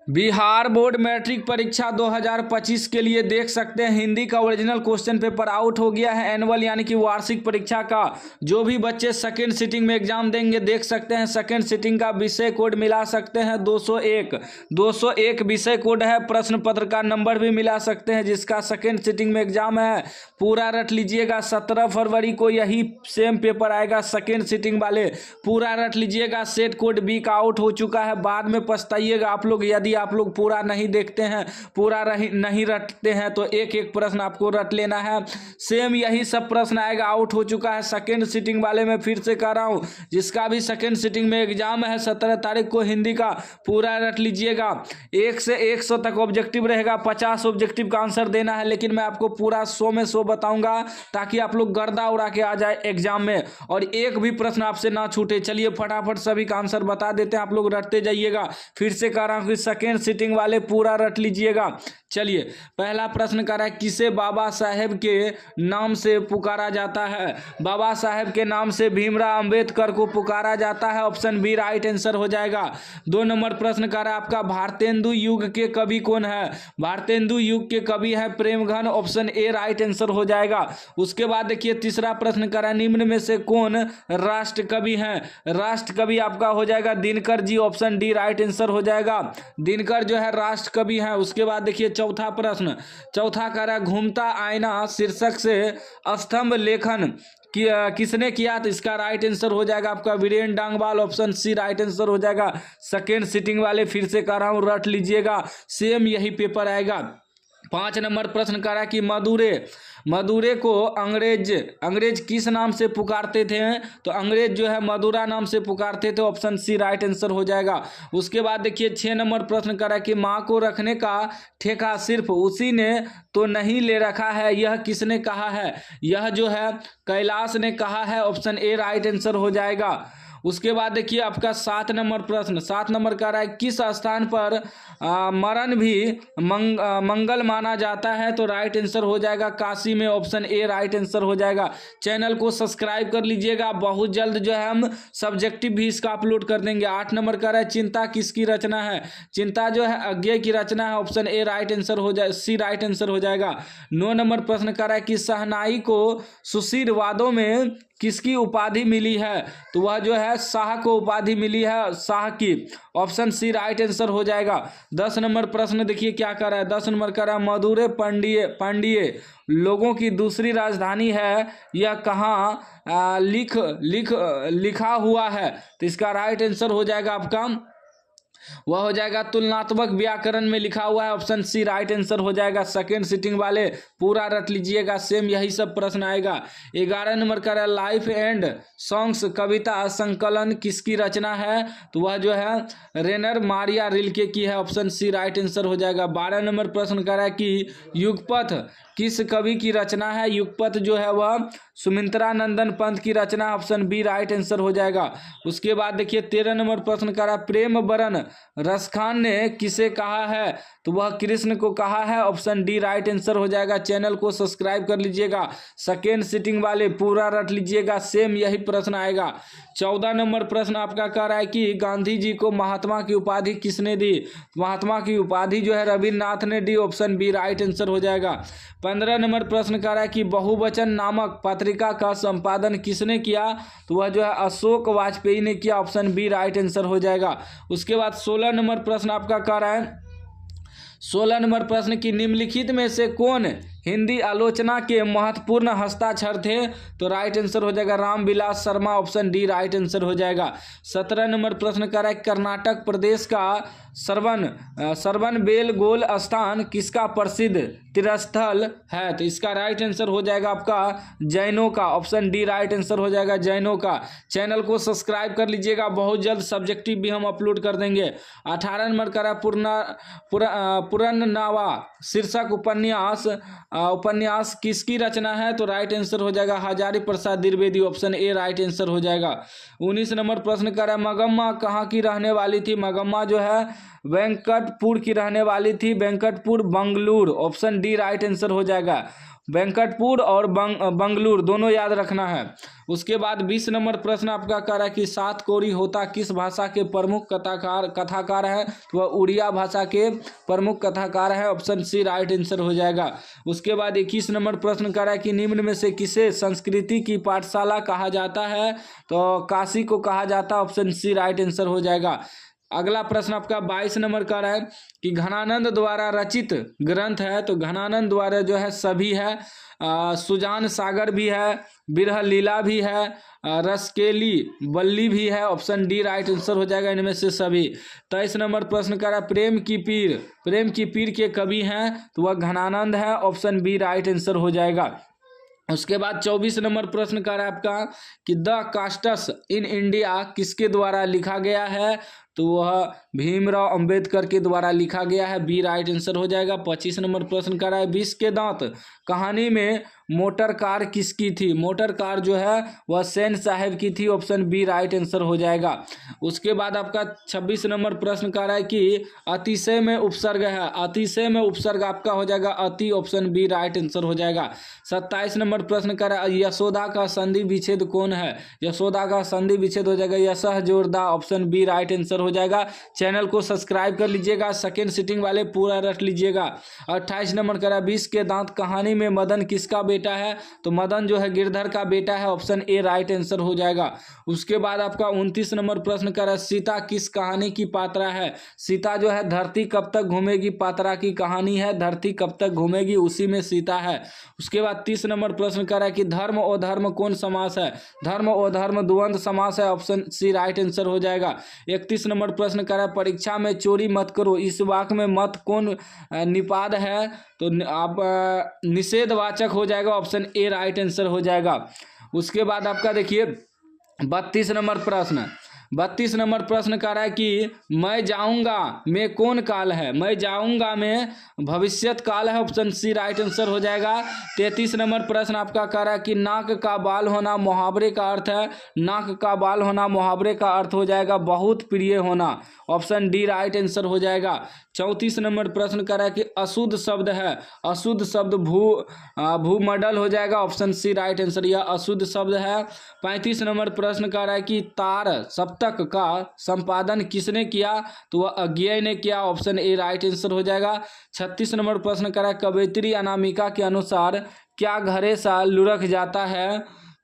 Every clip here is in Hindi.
बिहार बोर्ड मैट्रिक परीक्षा 2025 के लिए देख सकते हैं हिंदी का ओरिजिनल क्वेश्चन पेपर आउट हो गया है। एनुअल यानी कि वार्षिक परीक्षा का जो भी बच्चे सेकेंड सिटिंग में एग्जाम देंगे देख सकते हैं सेकेंड सिटिंग का विषय कोड मिला सकते हैं 201 विषय कोड है। प्रश्न पत्र का नंबर भी मिला सकते हैं। जिसका सेकेंड सिटिंग में एग्जाम है पूरा रट लीजिएगा। 17 फरवरी को यही सेम पेपर आएगा सेकेंड सिटिंग वाले, पूरा रट लीजिएगा। सेट कोड बी का आउट हो चुका है, बाद में पछताइएगा आप लोग यदि आप लोग पूरा नहीं देखते हैं, पूरा नहीं रटते हैं तो एक एक प्रश्न आपको रट लेना है। सेम यही सब प्रश्न आएगा, आउट हो चुका है सेकेंड सिटिंग वाले में। फिर से कह रहा हूं जिसका भी सेकेंड सिटिंग में एग्जाम है 17 तारीख को हिंदी का पूरा रट लीजिएगा। 1 से 100 तक ऑब्जेक्टिव रहेगा, 50 ऑब्जेक्टिव का आंसर देना है, लेकिन मैं आपको पूरा 100 में 100 बताऊंगा ताकि आप लोग गर्दा उड़ा के आ जाए एग्जाम में और एक भी प्रश्न आपसे ना छूटे। चलिए फटाफट सभी का आंसर बता देते हैं, आप लोग रटते जाइएगा। फिर से कह रहा हूं कि सेकेंड सिटिंग वाले पूरा रट लीजिएगा। चलिए पहला प्रश्न कर रहा है किसे बाबा साहेब के नाम से पुकारा जाता है। बाबा साहेब के नाम से भीमराव अंबेडकर को पुकारा जाता है, ऑप्शन बी राइट आंसर हो जाएगा। 2 नंबर प्रश्न कर रहा है आपका भारतेंदु युग के कवि कौन है। भारतेंदु युग के कवि है Premghan, option A right answer हो जाएगा। उसके बाद देखिए तीसरा प्रश्न कर रहा है निम्न में से कौन राष्ट्र कवि है। राष्ट्र कवि आपका हो जाएगा Dinkar ji, option D right answer हो जाएगा। दिनकर जो है राष्ट्र कवि है। उसके बाद देखिए चौथा प्रश्न, चौथा कह रहा है घूमता आईना शीर्षक से स्तंभ लेखन किसने किया, तो इसका राइट आंसर हो जाएगा आपका Viren Dangwal, option C right answer हो जाएगा। सेकेंड सिटिंग वाले फिर से कह रहा हूं रट लीजिएगा, सेम यही पेपर आएगा। 5 नंबर प्रश्न कह रहा है कि मदुरै को अंग्रेज किस नाम से पुकारते थे, तो अंग्रेज जो है मदुरा नाम से पुकारते थे, ऑप्शन सी राइट आंसर हो जाएगा। उसके बाद देखिए 6 नंबर प्रश्न कर रहा है कि माँ को रखने का ठेका सिर्फ उसी ने तो नहीं ले रखा है, यह किसने कहा है। यह जो है कैलाश ने कहा है, ऑप्शन ए राइट आंसर हो जाएगा। उसके बाद देखिए आपका 7 नंबर प्रश्न, 7 नंबर का रहा है किस स्थान पर मरण भी मंगल माना जाता है, तो राइट आंसर हो जाएगा काशी में, ऑप्शन ए राइट आंसर हो जाएगा। चैनल को सब्सक्राइब कर लीजिएगा, बहुत जल्द जो है हम सब्जेक्टिव भी इसका अपलोड कर देंगे। 8 नंबर का रहा है चिंता किसकी रचना है। चिंता जो है अज्ञेय की रचना है, ऑप्शन ए राइट आंसर हो जाए, सी राइट आंसर हो जाएगा। 9 नंबर प्रश्न का रहा है कि शहनाई को सुशीरवादों में किसकी उपाधि मिली है, तो वह जो है शाह को उपाधि मिली है, शाह की, ऑप्शन सी राइट आंसर हो जाएगा। 10 नंबर प्रश्न देखिए क्या कर रहा है, 10 नंबर कर रहा है मदुरै पांड्य लोगों की दूसरी राजधानी है, यह कहाँ लिखा हुआ है, तो इसका राइट आंसर हो जाएगा आपका, वह हो जाएगा तुलनात्मक व्याकरण में लिखा हुआ है, ऑप्शन सी राइट आंसर हो जाएगा। सेकेंड सिटिंग वाले पूरा रट लीजिएगा, सेम यही सब प्रश्न आएगा। 11 नंबर का लाइफ एंड सॉन्ग्स कविता संकलन किसकी रचना है, तो वह जो है रेनर मारिया रिल्के की है, ऑप्शन सी राइट आंसर हो जाएगा। 12 नंबर प्रश्न कर रहा है कि युगपथ किस कवि की रचना है। युगपथ जो है वह सुमित्रा नंदन पंत की रचना, ऑप्शन बी राइट आंसर हो जाएगा। उसके बाद देखिए 13 नंबर प्रश्न कर रहा है प्रेम बरन रसखान ने किसे कहा है, तो वह कृष्ण को कहा है, ऑप्शन डी राइट आंसर हो जाएगा। चैनल को सब्सक्राइब कर लीजिएगा, सेकेंड सिटिंग वाले पूरा रट लीजिएगा, सेम यही प्रश्न आएगा। 14 नंबर प्रश्न आपका कह रहा है कि गांधी जी को महात्मा की उपाधि किसने दी। महात्मा की उपाधि जो है रविन्द्रनाथ ने दी, ऑप्शन बी राइट आंसर हो जाएगा। 15 नंबर प्रश्न कह रहा है कि बहुवचन नामक पत्रिका का संपादन किसने किया, तो वह जो है अशोक वाजपेयी ने किया, ऑप्शन बी राइट आंसर हो जाएगा। उसके बाद 16 नंबर प्रश्न आपका कह रहा है 16 नंबर प्रश्न की निम्नलिखित में से कौन हिंदी आलोचना के महत्वपूर्ण हस्ताक्षर थे, तो राइट आंसर हो जाएगा Ramvilas Sharma, option D right answer हो जाएगा। 17 नंबर प्रश्न कर रहा है कर्नाटक प्रदेश का श्रवणबेलगोल स्थान किसका प्रसिद्ध तीर्थस्थल है, तो इसका राइट आंसर हो जाएगा आपका जैनों का, ऑप्शन डी राइट आंसर हो जाएगा जैनों का। चैनल को सब्सक्राइब कर लीजिएगा, बहुत जल्द सब्जेक्टिव भी हम अपलोड कर देंगे। 18 नंबर का पुरन्नावा शीर्षक उपन्यास किसकी रचना है, तो राइट आंसर हो जाएगा Hazari Prasad Dwivedi, option A right answer हो जाएगा। 19 नंबर प्रश्न कर रहा है मगम्मा कहाँ की रहने वाली थी। मगम्मा जो है वेंकटपुर की रहने वाली थी, Venkatpur Bengaluru, option D right answer हो जाएगा। वेंकटपुर और बंगलुरु दोनों याद रखना है। उसके बाद 20 नंबर प्रश्न आपका कह रहा है कि सात कोरी होता किस भाषा के प्रमुख कथाकार है, तो वह उड़िया भाषा के प्रमुख कथाकार है, ऑप्शन सी राइट आंसर हो जाएगा। उसके बाद 21 नंबर प्रश्न कह रहा है कि निम्न में से किसे संस्कृति की पाठशाला कहा जाता है, तो काशी को कहा जाता है, ऑप्शन सी राइट आंसर हो जाएगा। अगला प्रश्न आपका 22 नंबर का है कि घनानंद द्वारा रचित ग्रंथ है, तो घनानंद द्वारा जो है सभी है, सुजान सागर भी है, बिरह लीला भी है, रसकेली बल्ली भी है, ऑप्शन डी राइट आंसर हो जाएगा इनमें से सभी। 23 नंबर प्रश्न का है प्रेम की पीर के कवि हैं, तो वह घनानंद है, ऑप्शन बी राइट आंसर हो जाएगा। उसके बाद 24 नंबर प्रश्न का है आपका कि द कास्ट्स इन इंडिया किसके द्वारा लिखा गया है, तो वह भीमराव अंबेडकर के द्वारा लिखा गया है, बी राइट आंसर हो जाएगा। 25 नंबर प्रश्न कर रहा है 20 के दांत कहानी में मोटर कार किसकी थी, मोटर कार जो है वह सेन साहब की थी, ऑप्शन बी राइट आंसर हो जाएगा। उसके बाद आपका 26 नंबर प्रश्न कर रहा है कि अतिशय में उपसर्ग है, अतिशय में उपसर्ग आपका हो जाएगा अति, ऑप्शन बी राइट आंसर हो जाएगा। 27 नंबर प्रश्न कर रहा है यशोदा का संधि विच्छेद कौन है, यशोदा का संधि विच्छेद हो जाएगा यशः जोरदा, ऑप्शन बी राइट आंसर हो जाएगा। चैनल को सब्सक्राइब कर लीजिएगा, सेकेंड सीटिंग वाले पूरा रट लीजिएगा। 28 नंबर करा 20 के दांत कहानी में मदन किसका बेटा है, तो मदन जो है गिरधर का बेटा है, ऑप्शन ए राइट आंसर हो जाएगा। उसके बाद आपका 29 नंबर प्रश्न करा सीता किस कहानी की पात्रा है, सीता जो है धरती कब तक घूमेगी पात्रा की कहानी है, धरती कब तक घूमेगी उसी में सीता है। उसके बाद 30 नंबर प्रश्न करा कि धर्म और धर्म कौन समास है, धर्म और धर्म द्वंद समास है, ऑप्शन सी राइट आंसर हो जाएगा। 31 नंबर प्रश्न करा परीक्षा में चोरी मत करो, इस वाक्य में मत कौन निपाद है, तो आप निषेधवाचक हो जाएगा, ऑप्शन ए राइट आंसर हो जाएगा। उसके बाद आपका देखिए 32 नंबर प्रश्न कह रहा है कि मैं जाऊंगा में कौन काल है, मैं जाऊंगा में भविष्यत काल है, ऑप्शन सी राइट आंसर हो जाएगा। 33 नंबर प्रश्न आपका कह रहा है कि नाक का बाल होना मुहावरे का अर्थ है, नाक का बाल होना मुहावरे का अर्थ हो जाएगा बहुत प्रिय होना, ऑप्शन डी राइट आंसर हो जाएगा। 34 नंबर प्रश्न कह रहा है कि अशुद्ध शब्द है, अशुद्ध शब्द भूमंडल हो जाएगा, ऑप्शन सी राइट आंसर, यह अशुद्ध शब्द है। 35 नंबर प्रश्न कह रहा है कि तार सप्तक का संपादन किसने किया, तो वह अज्ञेय ने किया, ऑप्शन ए राइट आंसर हो जाएगा। 36 नंबर प्रश्न कह रहा है कवयित्री अनामिका के अनुसार क्या घरे सा लुढ़क जाता है,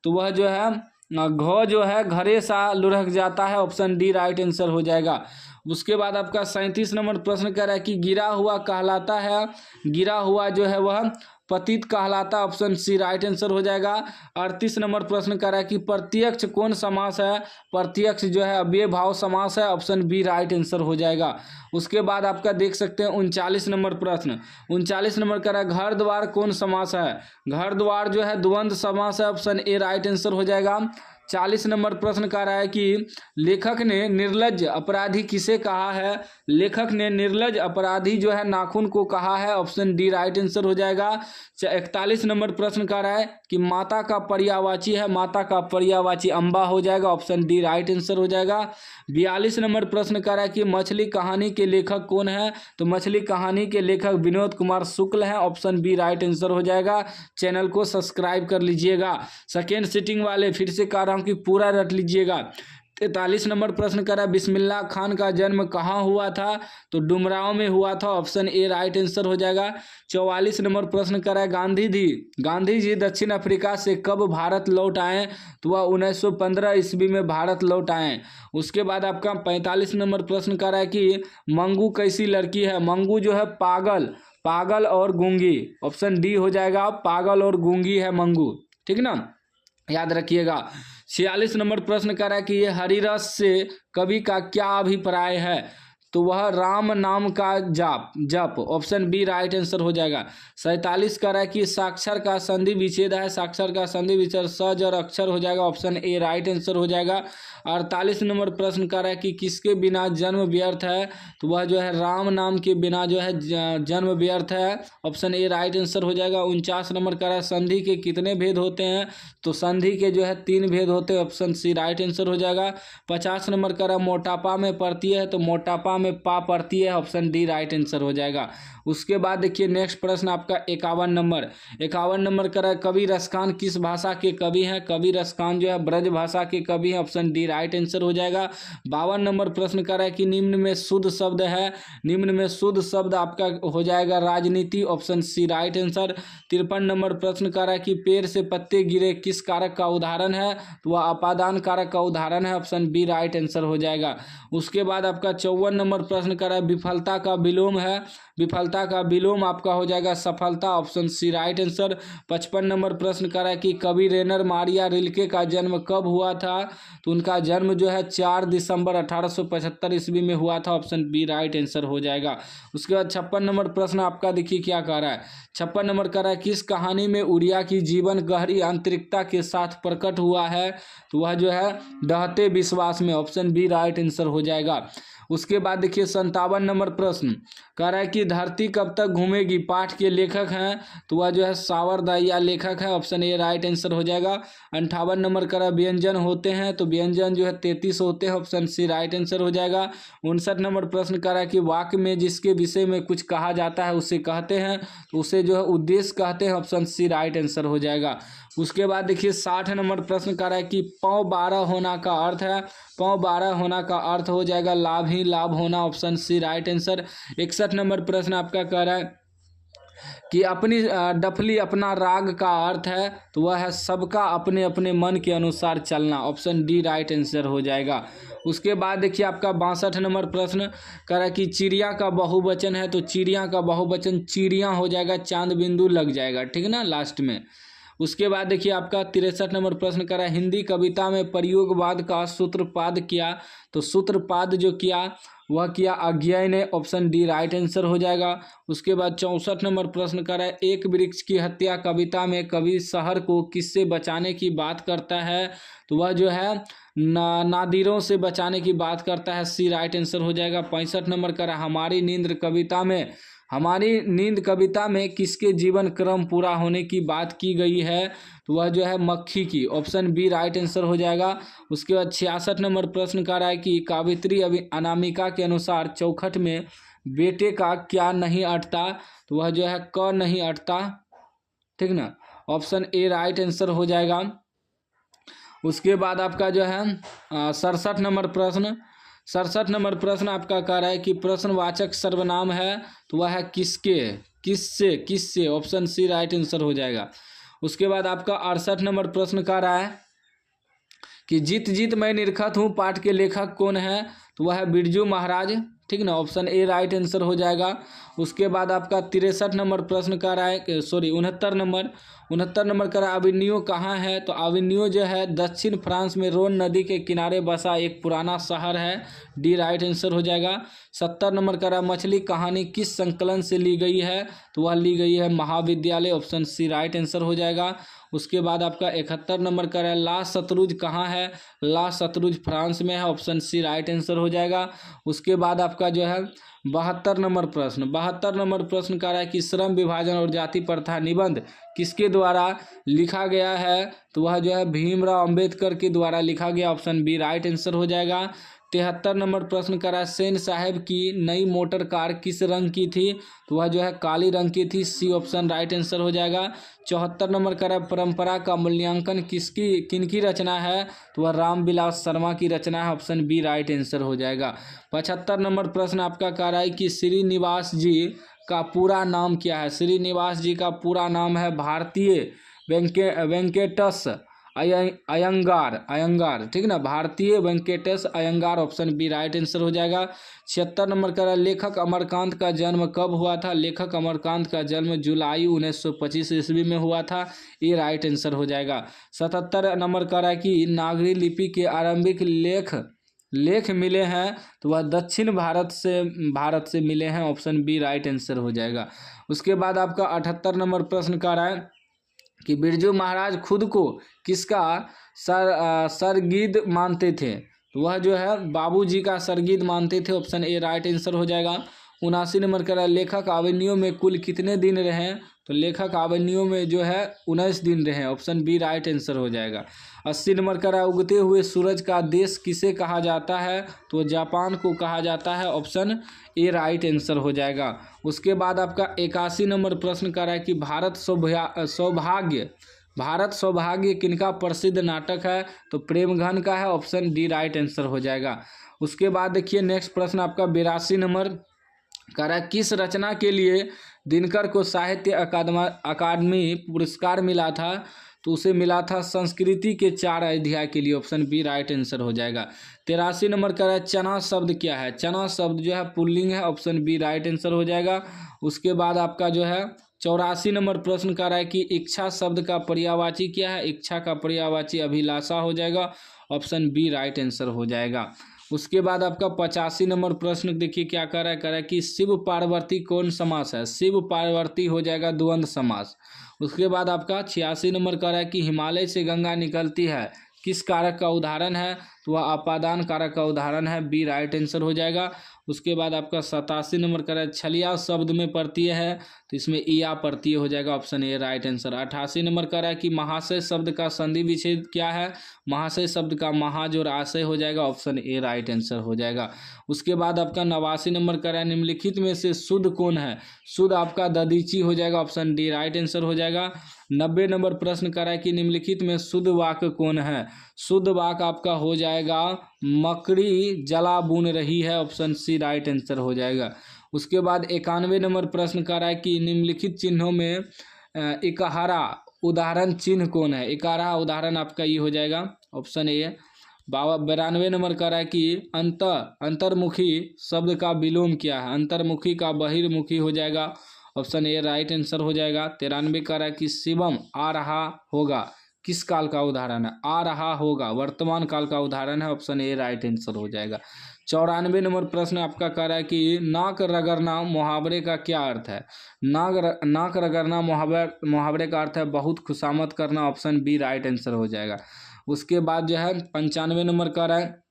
तो वह जो है घ जो है घरे सा लुढ़क जाता है, ऑप्शन डी राइट आंसर हो जाएगा। उसके बाद आपका 37 नंबर प्रश्न कह रहा है कि गिरा हुआ कहलाता है, गिरा हुआ जो है वह पतित कहलाता, ऑप्शन सी राइट आंसर हो जाएगा। 38 नंबर प्रश्न कर रहा है कि प्रत्यक्ष कौन समास है, प्रत्यक्ष जो है अव्यय भाव समास है, ऑप्शन बी राइट आंसर हो जाएगा। उसके बाद आपका देख सकते हैं 39 नंबर प्रश्न, 39 नंबर कर रहा है घर द्वार कौन समास है, घर द्वार जो है द्वंद्व समास है, ऑप्शन ए राइट आंसर हो जाएगा। 40 नंबर प्रश्न कह रहा है कि लेखक ने निर्लज्ज अपराधी किसे कहा है, लेखक ने निर्लज्ज अपराधी जो है नाखून को कहा है, ऑप्शन डी राइट आंसर हो जाएगा। 41 नंबर प्रश्न कह रहा है कि माता का पर्यायवाची है, माता का पर्यायवाची अम्बा हो जाएगा, ऑप्शन डी राइट आंसर हो जाएगा। 42 नंबर प्रश्न कह रहा है कि मछली कहानी के लेखक कौन है, तो मछली कहानी के लेखक विनोद कुमार शुक्ल हैं, ऑप्शन बी राइट आंसर हो जाएगा। चैनल को सब्सक्राइब कर लीजिएगा, सेकेंड सीटिंग वाले फिर से कह रहा हूँ कि पूरा रट लीजिएगा। 43 नंबर प्रश्न कर रहा है बिस्मिल्लाह खान का जन्म कहाँ हुआ था, तो डुमराव में हुआ था, ऑप्शन ए राइट आंसर हो जाएगा। 44 नंबर प्रश्न कर रहा है गांधी जी दक्षिण अफ्रीका से कब भारत लौट आए, तो वह 1915 ईस्वी में भारत लौट आए। उसके बाद आपका 45 नंबर प्रश्न कर रहा है कि मंगू कैसी लड़की है, मंगू जो है पागल और गूंगी, ऑप्शन डी हो जाएगा, पागल और गूंगी है मंगू, ठीक ना, याद रखिएगा। 46 नंबर प्रश्न कर रहा है कि ये हरिरस से कवि का क्या अभिप्राय है, तो वह राम नाम का जप, ऑप्शन बी राइट आंसर हो जाएगा। 47 कह रहा है कि साक्षर का संधि विच्छेद है, साक्षर का संधि विच्छेद सज और अक्षर हो जाएगा, ऑप्शन ए राइट आंसर हो जाएगा। 48 नंबर प्रश्न कह रहा है कि किसके बिना जन्म व्यर्थ है, तो वह जो है राम नाम के बिना जो है जन्म व्यर्थ है, ऑप्शन ए राइट आंसर हो जाएगा। 49 नंबर कह रहा है संधि के कितने भेद होते हैं, तो संधि के जो है 3 भेद होते हैं, ऑप्शन सी राइट आंसर हो जाएगा। 50 नंबर कह रहा है मोटापा में पड़ती है, तो मोटापा में पा पड़ती है, ऑप्शन डी राइट आंसर हो जाएगा। उसके बाद देखिए नेक्स्ट प्रश्न आपका 51 नंबर का है, कवि रसखान किस भाषा के कवि हैं? कवि रसखान जो है ब्रज भाषा के कवि हैं, ऑप्शन डी राइट आंसर हो जाएगा। 52 नंबर प्रश्न कर रहा है कि निम्न में शुद्ध शब्द है, निम्न में शुद्ध शब्द आपका हो जाएगा राजनीति, ऑप्शन सी राइट आंसर। 53 नंबर प्रश्न कर रहा है कि पेड़ से पत्ते गिरे किस कारक का उदाहरण है? तो वह अपादान कारक का उदाहरण है, ऑप्शन बी राइट आंसर हो जाएगा। उसके बाद आपका 54 नंबर प्रश्न कर रहा है विफलता का विलोम है, विफलता का विलोम आपका हो जाएगा सफलता, ऑप्शन सी राइट आंसर। 55 नंबर प्रश्न कर रहा है कि कवि रेनर मारिया रिल्के का जन्म कब हुआ था? तो उनका जन्म जो है 4 दिसंबर 1875 ईस्वी में हुआ था, ऑप्शन बी राइट आंसर हो जाएगा। उसके बाद 56 नंबर प्रश्न आपका देखिए क्या कह रहा है। 56 नंबर कह रहा है किस कहानी में उड़िया की जीवन गहरी आंतरिकता के साथ प्रकट हुआ है? तो वह जो है डहते विश्वास में, ऑप्शन बी राइट आंसर हो जाएगा। उसके बाद देखिए 57 नंबर प्रश्न कह रहा है कि धरती कब तक घूमेगी पाठ के लेखक हैं? तो वह जो है सावरदाया लेखक है, ऑप्शन ए राइट आंसर हो जाएगा। 58 नंबर कह रहा है व्यंजन होते हैं, तो व्यंजन जो है 33 होते हैं, ऑप्शन सी राइट आंसर हो जाएगा। 59 नंबर प्रश्न कह रहा है कि वाक्य में जिसके विषय में कुछ कहा जाता है उसे कहते हैं, तो उसे जो है उद्देश्य कहते हैं, ऑप्शन सी राइट आंसर हो जाएगा। उसके बाद देखिए 60 नंबर प्रश्न कर रहा है कि पौ 12 होना का अर्थ है, पौ 12 होना का अर्थ हो जाएगा लाभ ही लाभ होना, ऑप्शन सी राइट आंसर। 61 नंबर प्रश्न आपका कह रहा है कि अपनी डफली अपना राग का अर्थ है, तो वह है सबका अपने अपने मन के अनुसार चलना, ऑप्शन डी राइट आंसर हो जाएगा। उसके बाद देखिए आपका 62 नंबर प्रश्न कह रहा है कि चिड़िया का बहुवचन है, तो चिड़िया का बहुवचन चिड़िया हो जाएगा, चांद बिंदु लग जाएगा, ठीक है ना लास्ट में। उसके बाद देखिए आपका 63 नंबर प्रश्न कर रहा है हिंदी कविता में प्रयोगवाद का सूत्रपात किया, तो सूत्रपात जो किया वह किया अज्ञेय ने, ऑप्शन डी राइट आंसर हो जाएगा। उसके बाद 64 नंबर प्रश्न कर रहा है एक वृक्ष की हत्या कविता में कवि शहर को किससे बचाने की बात करता है? तो वह जो है नादिरों से बचाने की बात करता है, सी राइट आंसर हो जाएगा। 65 नंबर कर रहा है हमारी नींद कविता में किसके जीवन क्रम पूरा होने की बात की गई है? तो वह जो है मक्खी की, ऑप्शन बी राइट आंसर हो जाएगा। उसके बाद 66 नंबर प्रश्न कर रहा है कि कावित्री अनामिका के अनुसार चौखट में बेटे का क्या नहीं अटता? तो वह जो है क नहीं अटता, ठीक ना, ऑप्शन ए राइट आंसर हो जाएगा। उसके बाद आपका जो है 67 नंबर प्रश्न आपका कह रहा है कि प्रश्नवाचक सर्वनाम है, तो वह है किसके, किससे, ऑप्शन सी राइट आंसर हो जाएगा। उसके बाद आपका 68 नंबर प्रश्न कह रहा है कि जीत जीत मैं निरखत हूँ पाठ के लेखक कौन है? तो वह है बिरजू महाराज, ठीक ना, ऑप्शन ए राइट आंसर हो जाएगा। उसके बाद आपका 63 नंबर प्रश्न कर रहा है 69 नंबर का अविन्यो कहाँ है? तो अविन्यो जो है दक्षिण फ्रांस में रोन नदी के किनारे बसा एक पुराना शहर है, डी राइट आंसर हो जाएगा। 70 नंबर का मछली कहानी किस संकलन से ली गई है? तो वह ली गई है महाविद्यालय, ऑप्शन सी राइट आंसर हो जाएगा। उसके बाद आपका 71 नंबर का ला शतरुज कहाँ है? ला शतरुज फ्रांस में है, ऑप्शन सी राइट आंसर हो जाएगा। उसके बाद आपका जो है 72 नंबर प्रश्न कह रहा है कि श्रम विभाजन और जाति प्रथा निबंध किसके द्वारा लिखा गया है? तो वह जो है भीमराव अंबेडकर के द्वारा लिखा गया, ऑप्शन बी राइट आंसर हो जाएगा। 73 नंबर प्रश्न कह रहा है सेन साहब की नई मोटर कार किस रंग की थी? तो वह जो है काली रंग की थी, सी ऑप्शन राइट आंसर हो जाएगा। 74 नंबर कह रहा है परंपरा का मूल्यांकन किनकी रचना है? तो वह रामविलास शर्मा की रचना है, ऑप्शन बी राइट आंसर हो जाएगा। 75 नंबर प्रश्न आपका कह रहा है कि श्रीनिवास जी का पूरा नाम क्या है? श्रीनिवास जी का पूरा नाम है भारतीय वेंकटेश अयंगार, ठीक ना, भारतीय Venkatesh Iyengar, option B right answer हो जाएगा। 76 नंबर का लेखक अमरकांत का जन्म कब हुआ था? लेखक अमरकांत का जन्म जुलाई 1925 ईस्वी में हुआ था, ये राइट आंसर हो जाएगा। 77 नंबर का है कि नागरी लिपि के आरंभिक लेख मिले हैं, तो वह दक्षिण भारत से मिले हैं, ऑप्शन बी राइट आंसर हो जाएगा। उसके बाद आपका 78 नंबर प्रश्न का है कि बिरजू महाराज खुद को किसका सरगीद मानते थे? तो वह जो है बाबूजी का सरगीद मानते थे, ऑप्शन ए राइट आंसर हो जाएगा। 79 नंबर का लेखक अविन्यो में कुल कितने दिन रहे? तो लेखक अवन्यों में जो है 19 दिन रहे, ऑप्शन बी राइट आंसर हो जाएगा। 80 नंबर का है उगते हुए सूरज का देश किसे कहा जाता है, तो जापान को कहा जाता है, ऑप्शन ए राइट आंसर हो जाएगा। उसके बाद आपका 81 नंबर प्रश्न कर रहा है कि भारत सौभाग्य किनका प्रसिद्ध नाटक है, तो प्रेमघन का है, ऑप्शन डी राइट आंसर हो जाएगा। उसके बाद देखिए नेक्स्ट प्रश्न आपका 82 नंबर कह रहा है किस रचना के लिए दिनकर को साहित्य अकादमी पुरस्कार मिला था, तो उसे मिला था संस्कृति के 4 अध्याय के लिए, ऑप्शन बी राइट आंसर हो जाएगा। 83 नंबर कह रहा है चना शब्द क्या है, चना शब्द जो है पुल्लिंग है, ऑप्शन बी राइट आंसर हो जाएगा। उसके बाद आपका जो है 84 नंबर प्रश्न कर रहा है कि इच्छा शब्द का पर्यायवाची क्या है, इच्छा का पर्यायवाची अभिलाषा हो जाएगा, ऑप्शन बी राइट आंसर हो जाएगा। उसके बाद आपका 85 नंबर प्रश्न देखिए क्या कर रहा है कि शिव पार्वती कौन समास है, शिव पार्वती हो जाएगा द्वंद्व समास। उसके बाद आपका 86 नंबर कर रहा है कि हिमालय से गंगा निकलती है किस कारक का उदाहरण है, तो वह अपादान कारक का उदाहरण है, बी राइट आंसर हो जाएगा। उसके बाद आपका 87 नंबर कर रहा है छलिया शब्द में प्रत्यय है, तो इसमें ईया प्रत्यय हो जाएगा, option A right answer. 88 number कर रहा है कि महाशय शब्द का संधि विच्छेद क्या है, महाशय शब्द का महाज और आशय हो जाएगा, ऑप्शन ए राइट आंसर हो जाएगा। उसके बाद आपका 89 नंबर कर रहा है निम्नलिखित में से शुद्ध कौन है, शुद्ध आपका ददीची हो जाएगा, ऑप्शन डी राइट आंसर हो जाएगा। 90 नंबर प्रश्न कर रहा है कि निम्नलिखित में शुद्ध वाक्य कौन है, शुद्ध वाक्य आपका हो जाएगा मकड़ी जला बुन रही है, ऑप्शन सी राइट आंसर हो जाएगा। उसके बाद 91 नंबर प्रश्न कर रहा है कि निम्नलिखित चिन्हों में इकहारा उदाहरण चिन्ह कौन है, इकहारा उदाहरण आपका ये हो जाएगा, ऑप्शन ए। 92 नंबर कर रहा है कि अंतर्मुखी शब्द का विलोम क्या है, अंतर्मुखी का बहिर्मुखी हो जाएगा, ऑप्शन ए राइट आंसर हो जाएगा। 93 कर रहा है कि शिवम आ रहा होगा किस काल का उदाहरण है, आ रहा होगा वर्तमान काल का उदाहरण है, ऑप्शन ए राइट आंसर हो जाएगा। 94 नंबर प्रश्न आपका कह रहा है कि नाक रगड़ना मुहावरे का क्या अर्थ है, नाक रगड़ना मुहावरे का अर्थ है बहुत खुशामद करना, ऑप्शन बी राइट आंसर हो जाएगा। उसके बाद जो है 95 नंबर कह रहा है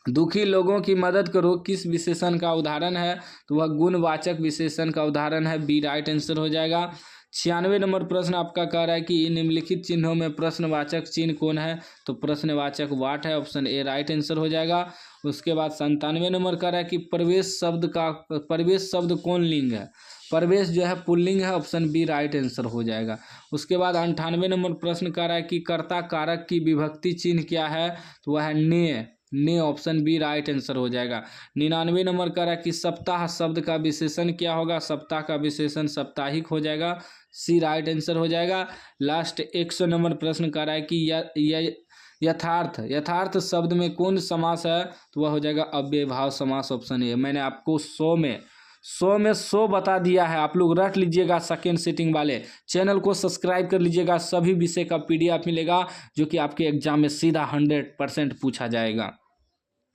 दुखी लोगों की मदद करो किस विशेषण का उदाहरण है, तो वह गुणवाचक विशेषण का उदाहरण है, बी राइट आंसर हो जाएगा। 96 नंबर प्रश्न आपका कह रहा है कि निम्नलिखित चिन्हों में प्रश्नवाचक चिन्ह कौन है, तो प्रश्नवाचक वाट है, ऑप्शन ए राइट आंसर हो जाएगा। उसके बाद 97 नंबर कह रहा है कि प्रवेश शब्द कौन लिंग है, प्रवेश जो है पुल्लिंग है, ऑप्शन बी राइट आंसर हो जाएगा। उसके बाद 98 नंबर प्रश्न कह रहा है कि कर्ता कारक की विभक्ति चिन्ह क्या है, तो वह है ने, ऑप्शन बी राइट आंसर हो जाएगा। 99 नंबर कह रहा है कि सप्ताह शब्द का विशेषण क्या होगा, सप्ताह का विशेषण साप्ताहिक हो जाएगा, सी राइट आंसर हो जाएगा। लास्ट 100 नंबर प्रश्न कह रहा है कि यथार्थ शब्द में कौन समास है, तो वह हो जाएगा अव्ययभाव समास, ऑप्शन ए। मैंने आपको 100 में 100 बता दिया है, आप लोग रट लीजिएगा। सेकेंड सीटिंग वाले चैनल को सब्सक्राइब कर लीजिएगा, सभी विषय का PDF मिलेगा जो कि आपके एग्जाम में सीधा 100% पूछा जाएगा।